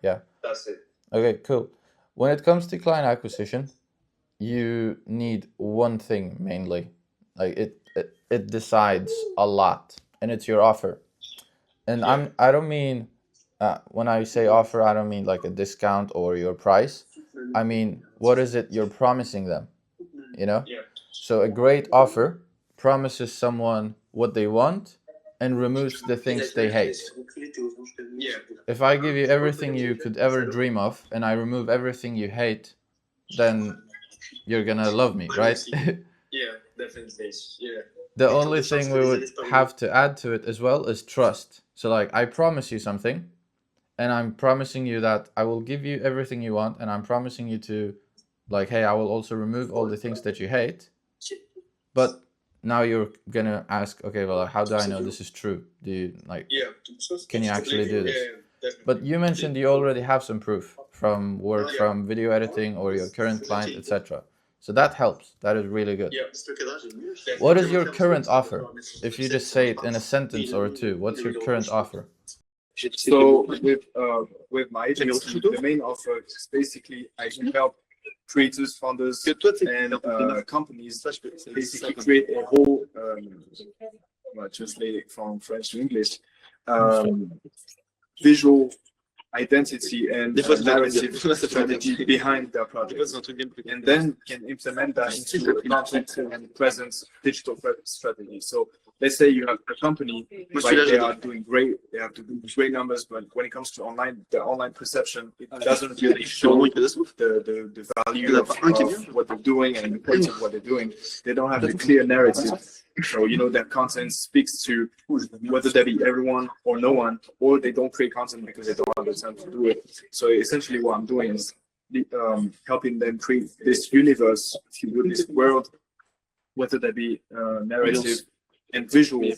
Yeah. That's it. Okay, cool. When it comes to client acquisition, you need one thing mainly. Like it decides a lot, and it's your offer. And I don't mean when I say offer, I don't mean like a discount or your price. I mean, what is it you're promising them? You know? Yeah. So a great offer promises someone what they want and removes the things they hate. Yeah. If I give you everything you could ever dream of and I remove everything you hate, then you're gonna love me, right? Yeah, definitely. Yeah. The only thing we would have to add to it as well is trust. So like I promise you something, and I'm promising you that I will give you everything you want, and I'm promising you to like, hey, I will also remove all the things that you hate. But now you're gonna ask, okay, well, how do I know this is true? Do you like can you actually do this? But you mentioned you already have some proof from work from video editing or your current client, etc. So that helps. That is really good. Yeah. What is your current offer? If you just say it in a sentence or two, what's your current offer? So with my agency, the main offer is basically I can help creators, founders, and companies basically create a whole, well, translate it from French to English, visual identity and narrative strategy behind their project, and then can implement that into a content and presence digital strategy. So let's say you have a company, like they are doing great, they have to do great numbers, but when it comes to online, the online perception, it doesn't really show the value of what they're doing and the importance of what they're doing. They don't have the clear narrative. So, you know, that content speaks to whether that be everyone or no one, or they don't create content because they don't have the time to do it. So essentially what I'm doing is helping them create this universe, if you will, this world, whether that be narrative and visual.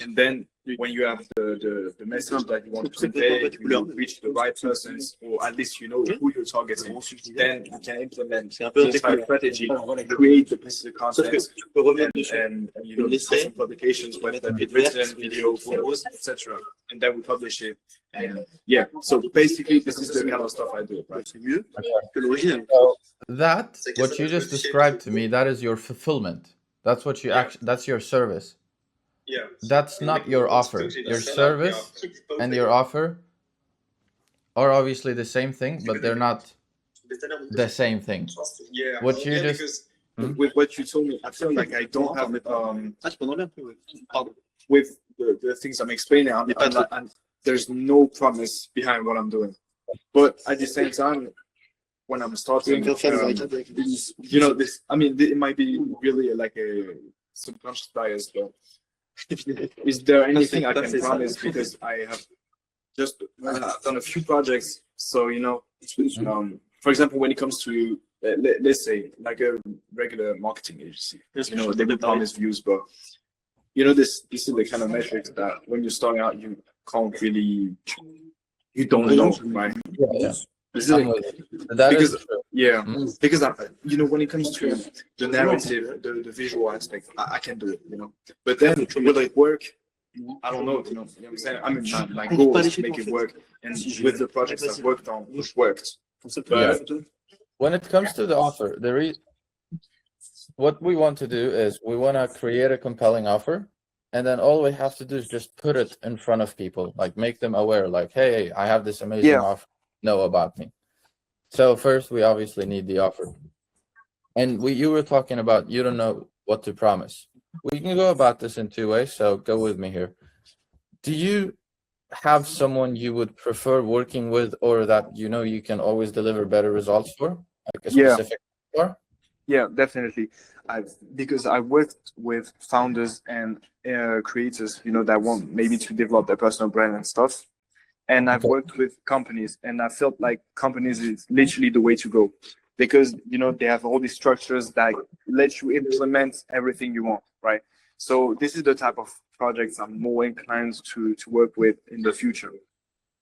And then when you have the message that you want to convey, you reach the right persons, or at least you know who you're targeting, then you can implement the entire strategy, create the content, and you know, different publications, whether that be written, video, photos, etc. And then we publish it. And yeah, so basically this is the kind of stuff I do, right? So that, what you just described to me, that is your fulfillment. That's what you that's your service. Yeah. That's not your offer. Your service and your offer are obviously the same thing, but they're not the same thing. Yeah. What you Yeah, just because With what you told me, I feel like I don't have with the things I'm explaining. There's no promise behind what I'm doing, but at the same time, when I'm starting, you know, this. I mean, it might be really like a subconscious bias, but is there anything I can promise? Because I have just done a few projects, so you know, for example, when it comes to let's say like a regular marketing agency, you know, they will promise views, but you know, this is the kind of metrics that when you're starting out, you can't really, you don't know, right? yeah. This is That because is true. yeah, because you know, when it comes to the narrative, the visual aspect, I can do it, you know. But then will it work? I don't know, you know what I'm saying? I mean, my goal is to make it work, and with the projects I've worked on, it worked. But When it comes to the offer, what we want to do is we want to create a compelling offer, and then all we have to do is just put it in front of people, like make them aware, like, hey, I have this amazing offer, know about me. So first, we obviously need the offer. And you were talking about you don't know what to promise. We can go about this in two ways, so go with me here. Do you have someone you would prefer working with, or that you know you can always deliver better results for, like a specific for? yeah, definitely. Because I worked with founders and creators, you know, that want maybe to develop their personal brand and stuff. And I've worked with companies, and I felt like companies is literally the way to go, because you know they have all these structures that let you implement everything you want, right? So this is the type of projects I'm more inclined to work with in the future.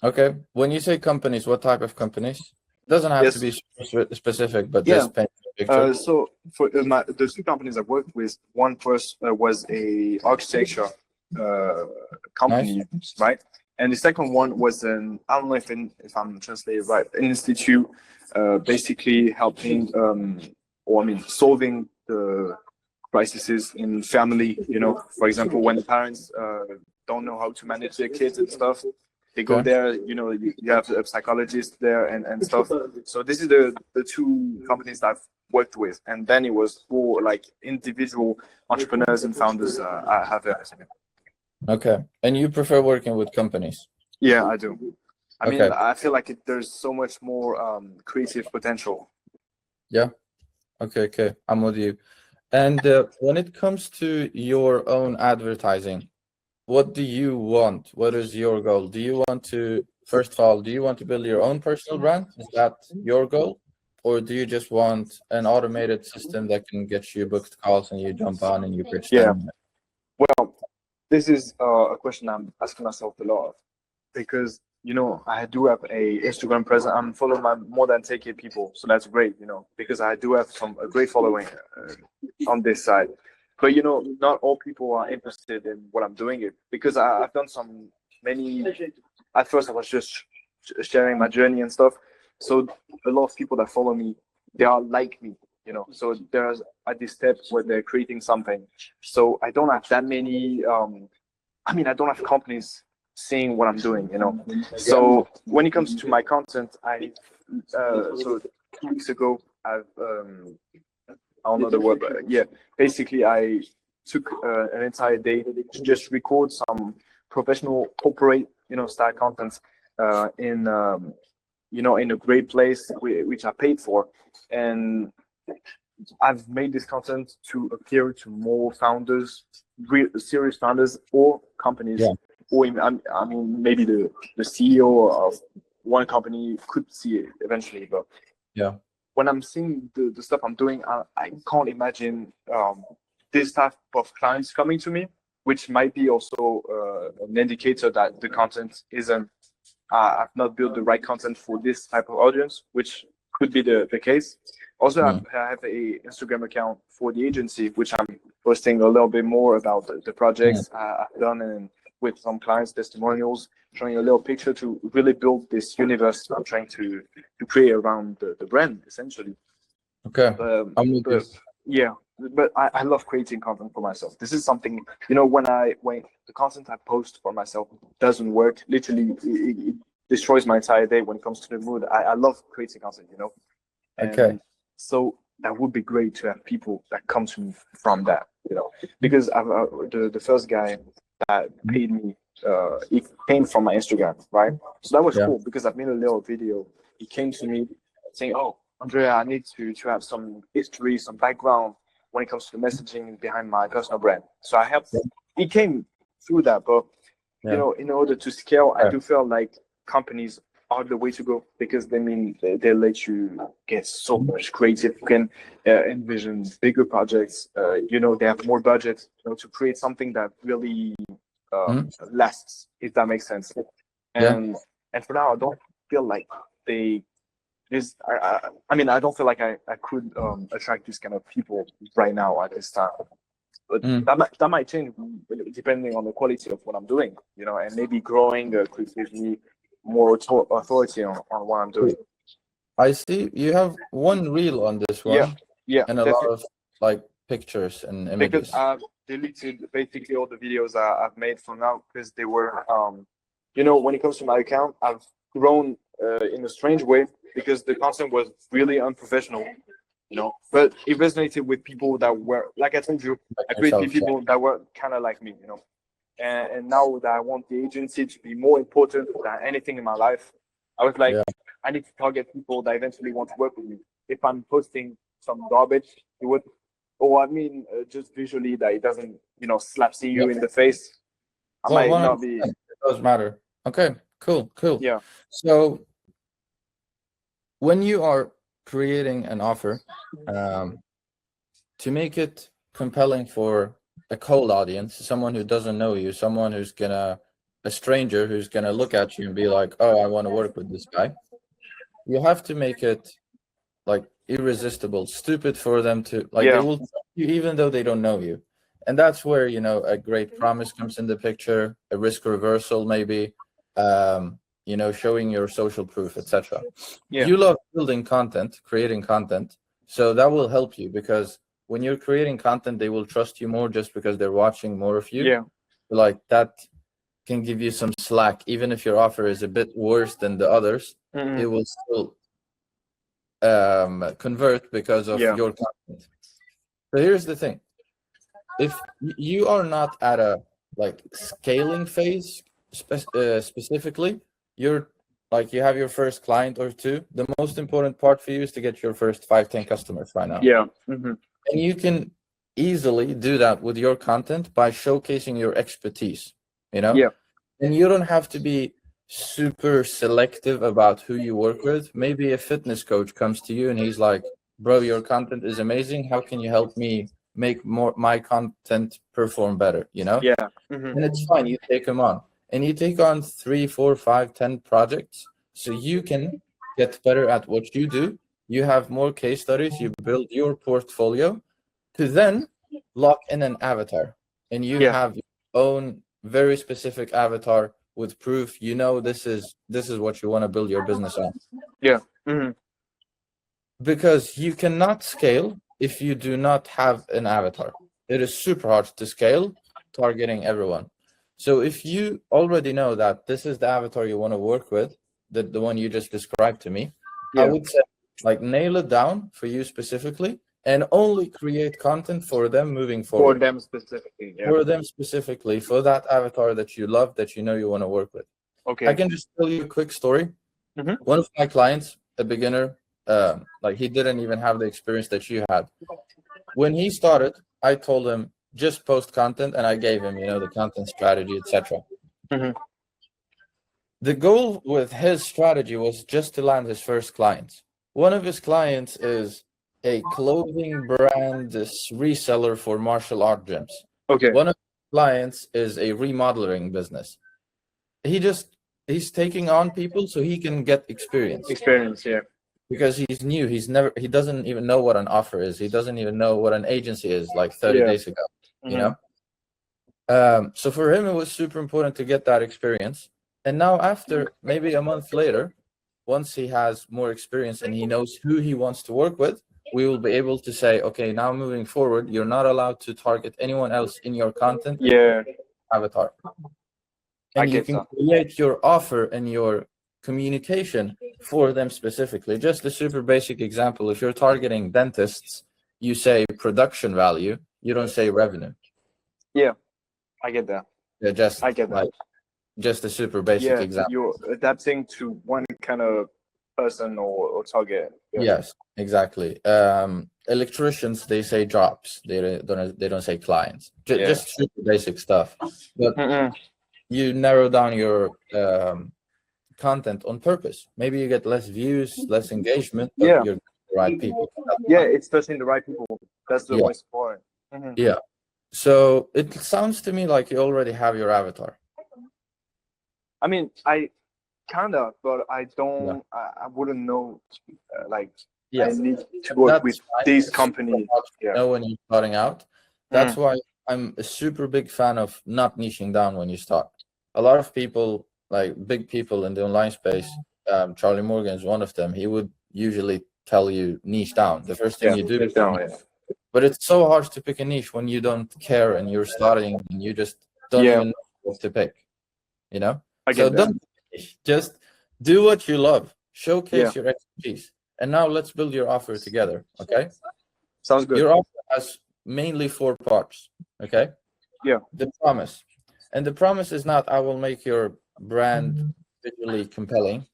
Okay. When you say companies, what type of companies? It doesn't have to be specific, but just paint a picture. So for the two companies I worked with, one first was a architecture company, right? And the second one was I don't know if I'm translating right, an institute, basically helping, solving the crises in family. For example, when parents don't know how to manage their kids and stuff, they go Okay. there. You have a psychologist there and stuff. So this is the two companies that I've worked with, and then it was for like individual entrepreneurs and founders. I have there. Okay. And you prefer working with companies? Yeah, I do. I mean, Okay. I feel like there's so much more creative potential. Yeah. Okay. I'm with you. And when it comes to your own advertising, what do you want? What is your goal? Do you want to, first of all, do you want to build your own personal brand? Is that your goal? Or do you just want an automated system that can get you booked calls and you jump on and you pitch Yeah. them? Well, this is a question I'm asking myself a lot, because I do have a Instagram presence. I'm following more than 10K people, so that's great. Because I do have a great following on this side. But not all people are interested in what I'm doing it, because I've done many. At first, I was just sharing my journey and stuff. So a lot of people that follow me, they are like me. So there's at this step where they're creating something. So I don't have that many. I don't have companies seeing what I'm doing. So when it comes to my content, so 2 weeks ago, I don't know the word, but yeah, basically I took an entire day to just record some professional corporate, style content in in a great place, which I paid for, and I've made this content to appear to more founders, real serious founders or companies, Yeah. or maybe the CEO of one company could see it eventually. But Yeah. when I'm seeing the stuff I'm doing, I can't imagine this type of clients coming to me, which might be also an indicator that the content isn't. I've not built the right content for this type of audience, which could be the case. Also, I have a Instagram account for the agency, which I'm posting a little bit more about the projects I've done, and with some clients' testimonials, showing a little picture to really build this universe I'm trying to create around the brand, essentially. Okay. I'm with you. Yeah, but I love creating content for myself. This is something, when the content I post for myself doesn't work, literally it destroys my entire day when it comes to the mood. I love creating content, and Okay. so that would be great to have people that come to me from that, because the first guy that paid me, he came from my Instagram, right? So that was cool, because I've made a little video. He came to me saying, "Oh, Andrea, I need to have some history, some background when it comes to the messaging behind my personal brand." So I helped. He came through that, but in order to scale, I do feel like companies are the way to go, because they let you get so much creative. You can envision bigger projects. They have more budget, to create something that really lasts, if that makes sense. And for now, I don't feel like they. I don't feel like I could attract this kind of people right now at this time. But that might change depending on the quality of what I'm doing, and maybe growing could give me more authority on what I'm doing. I see you have one reel on this one, Yeah, and a lot of like pictures and images. because I've deleted basically all the videos I've made for now, because they were, when it comes to my account, I've grown in a strange way, because the content was really unprofessional, but it resonated with people that were, like I told you, I created people that were kind of like me, and now that I want the agency to be more important than anything in my life, I was like, I need to target people that eventually want to work with me. If I'm posting some garbage, it would, just visually that it doesn't, slap you in the face, I might not be. It does matter. Okay, cool. Yeah. So when you are creating an offer, to make it compelling for a cold audience, someone who doesn't know you, someone who's a stranger who's gonna look at you and be like, "Oh, I want to work with this guy," you have to make it like irresistible, stupid for them to like. They will trust you even though they don't know you, and that's where a great promise comes in the picture, a risk reversal maybe, showing your social proof, etc. Yeah. You love building content, creating content, so that will help you, because when you're creating content, they will trust you more just because they're watching more of you. Yeah. Like that can give you some slack. Even if your offer is a bit worse than the others, it will still convert because of your content. So here's the thing: if you are not at a like scaling phase specifically, you're like, you have your first client or two, the most important part for you is to get your first 5-10 customers right now. Yeah. And you can easily do that with your content by showcasing your expertise, Yeah. and you don't have to be super selective about who you work with. Maybe a fitness coach comes to you and he's like, bro, your content is amazing, how can you help me make my content perform better? Yeah. And it's fine, you take them on, and you take on 3, 4, 5, 10 projects, so you can get better at what you do. You have more case studies, you build your portfolio to then lock in an avatar, and you have your own very specific avatar with proof. This is what you want to build your business on. Yeah. Because you cannot scale if you do not have an avatar. It is super hard to scale targeting everyone. So if you already know that this is the avatar you want to work with, the one you just described to me, I would say like nail it down for you specifically, and only create content for them moving forward. For them specifically. Yeah. For them specifically, for that avatar that you love, that you want to work with. Okay. I can just tell you a quick story. One of my clients, a beginner, like he didn't even have the experience that you had. When he started, I told him just post content, and I gave him, the content strategy, etc. The goal with his strategy was just to land his first clients. One of his clients is a clothing brand reseller for martial art gyms. Okay. One of his clients is a remodeling business. He's taking on people so he can get experience. Yeah. Because he's new. He doesn't even know what an offer is. He doesn't even know what an agency is, like 30 days ago, So for him, it was super important to get that experience. And now after maybe a month later, once he has more experience and he knows who he wants to work with, we will be able to say, okay, now moving forward, you're not allowed to target anyone else in your content avatar. And you can create your offer and your communication for them specifically. Just a super basic example: if you're targeting dentists, you say production value, you don't say revenue. Yeah, I get that. Yeah, I get that. Just a super basic example. You're adapting to one kind of person or target. Yes, exactly. Electricians, they say jobs. They don't say clients. Just super basic stuff. But you narrow down your content on purpose. Maybe you get less views, less engagement, but you're the right people. It's touching the right people. That's the most important. Yeah. So it sounds to me like you already have your avatar. I mean, I kind of, but I don't. I wouldn't know. I need to work with these companies. When you're starting out, that's why I'm a super big fan of not niching down when you start. A lot of people, like big people in the online space, Charlie Morgan is one of them. He would usually tell you niche down. The first thing you do is but it's so hard to pick a niche when you don't care and you're starting and you just don't even know what to pick. So don't just do what you love. Showcase your expertise. And now let's build your offer together. Okay. Sounds good. Your offer has mainly 4 parts. Okay. Yeah. The promise. And the promise is not, I will make your brand visually compelling.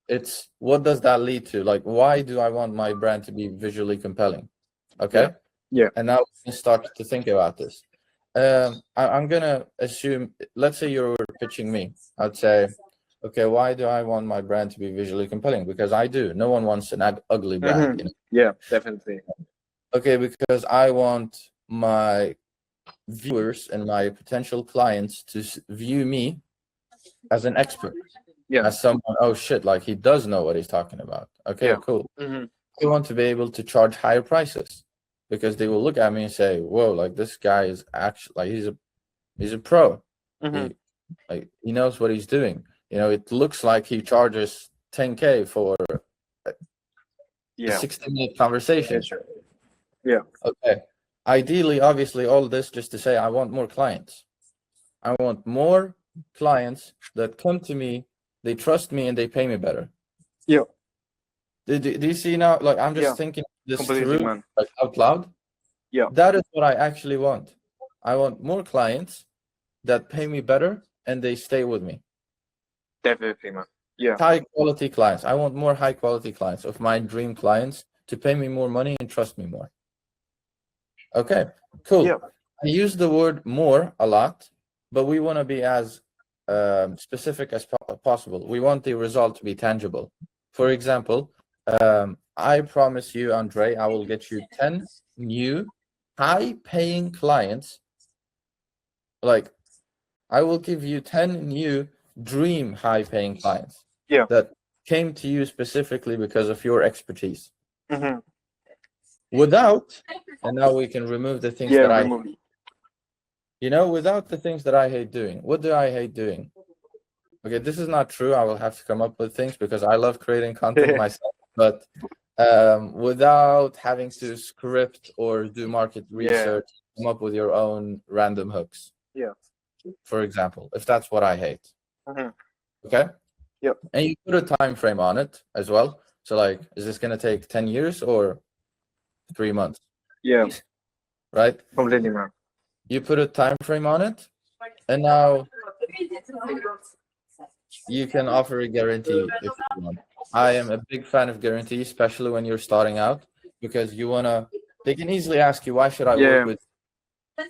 It's, what does that lead to? Like, why do I want my brand to be visually compelling? Okay. Yeah. And now we can start to think about this. I'm gonna assume, let's say you're pitching me. I'd say, okay, why do I want my brand to be visually compelling? Because I do. No one wants an ugly brand. Yeah, definitely. Okay, because I want my viewers and my potential clients to view me as an expert. As someone, oh shit, like he does know what he's talking about. Okay, cool. I want to be able to charge higher prices, because they will look at me and say, whoa, like this guy is actually, like he's a pro. Like he knows what he's doing. You know, it looks like he charges 10K for a Yeah. 60-minute conversation. Sure. Yeah. Okay. Ideally, obviously, all this just to say I want more clients. I want more clients that come to me, they trust me, and they pay me better. Yeah. Do you see now? Like I'm just thinking this Completely, through man. like out loud. Yeah. That is what I actually want. I want more clients that pay me better and they stay with me. Definitely, man. Yeah. High quality clients. I want more high quality clients of my dream clients to pay me more money and trust me more. Okay, cool. Yeah. I use the word more a lot, but we want to be as specific as possible. We want the result to be tangible. For example, I promise you, Andre, I will get you 10 new high-paying clients. Like, I will give you 10 new dream high-paying clients. Yeah. That came to you specifically because of your expertise. Mm-hmm. Without, and now we can remove the things that without the things that I hate doing. What do I hate doing? Okay, this is not true. I will have to come up with things because I love creating content myself, but without having to script or do market research, come up with your own random hooks. Yeah. For example, if that's what I hate. Mm-hmm. Okay? Yep. And you put a time frame on it as well. So like, is this going to take 10 years or 3 months? Yeah. Right? Completely, man. You put a time frame on it, and now you can offer a guarantee if you want. I am a big fan of guarantees, especially when you're starting out, because they can easily ask you, why should I work with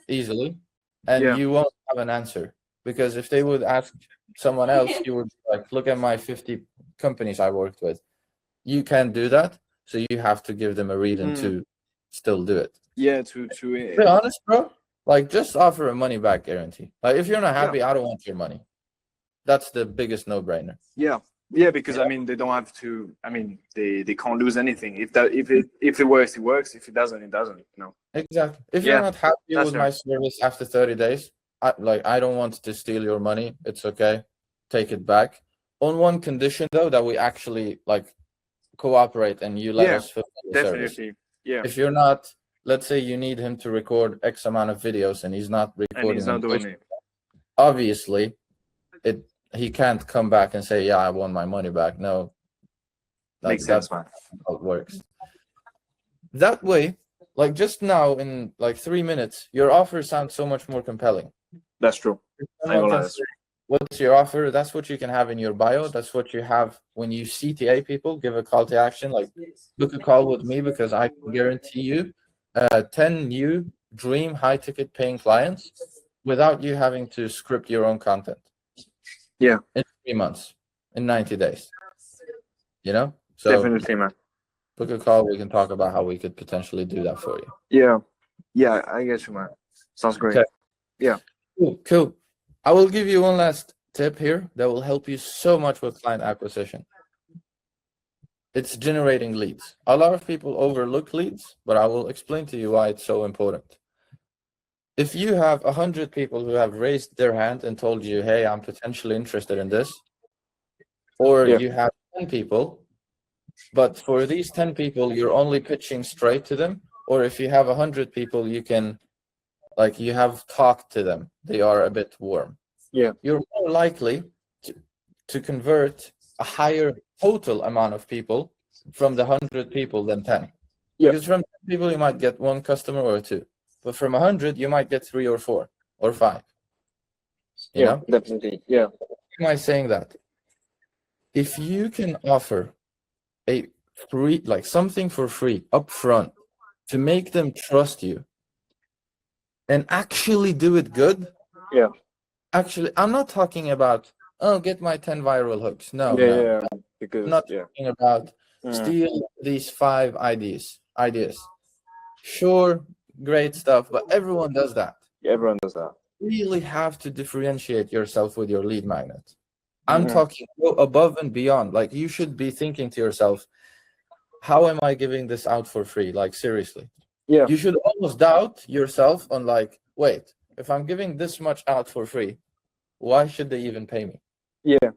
easily? And you won't have an answer. Because if they would ask someone else, you would be like, look at my 50 companies I worked with. You can't do that. So you have to give them a reason to still do it. Yeah, to be honest, bro. Like, just offer a money back guarantee. Like, if you're not happy, I don't want your money. That's the biggest no-brainer. Yeah, because I mean, they don't have to. I mean, they can't lose anything. If it works, it works. If it doesn't, it doesn't. No. Exactly. If you're not happy with my service after 30 days, I don't want to steal your money. It's okay. Take it back. On one condition, though, that we actually cooperate and you let us fulfill the service. Yeah. If you're not, let's say you need him to record X amount of videos and he's not recording, and he's not doing it. Obviously, he can't come back and say, yeah, I want my money back. No. Makes sense, man. How it works. That way, like just now in 3 minutes, your offer sounds so much more compelling. That's true. What's your offer? That's what you can have in your bio. That's what you have when you CTA people. Give a call to action, like book a call with me, because I can guarantee you 10 new dream high ticket paying clients without you having to script your own content. Yeah. In 3 months, in 90 days. So definitely, man. Book a call. We can talk about how we could potentially do that for you. Yeah, I get you, man. Sounds great. Okay. Yeah. Cool. I will give you one last tip here that will help you so much with client acquisition. It's generating leads. A lot of people overlook leads, but I will explain to you why it's so important. If you have 100 people who have raised their hand and told you, hey, I'm potentially interested in this, or you have 10 people, but for these 10 people, you're only pitching straight to them, or if you have 100 people, you can, you have talked to them, they are a bit warm. Yeah. You're more likely to convert a higher total amount of people from the 100 people than 10. Yeah. Because from 10 people, you might get 1 customer or 2. But from 100, you might get 3 or 4 or 5. You know? Definitely. Yeah. Why am I saying that? If you can offer a free, something for free up front to make them trust you and actually do it good. Yeah. Actually, I'm not talking about, get my 10 viral hooks. No. Because I'm not talking about steal these 5 ideas. Sure, great stuff, but everyone does that. Everyone does that. You really have to differentiate yourself with your lead magnet. I'm talking above and beyond. You should be thinking to yourself, how am I giving this out for free? Seriously. Yeah. You should almost doubt yourself on wait, if I'm giving this much out for free, why should they even pay me? Yeah.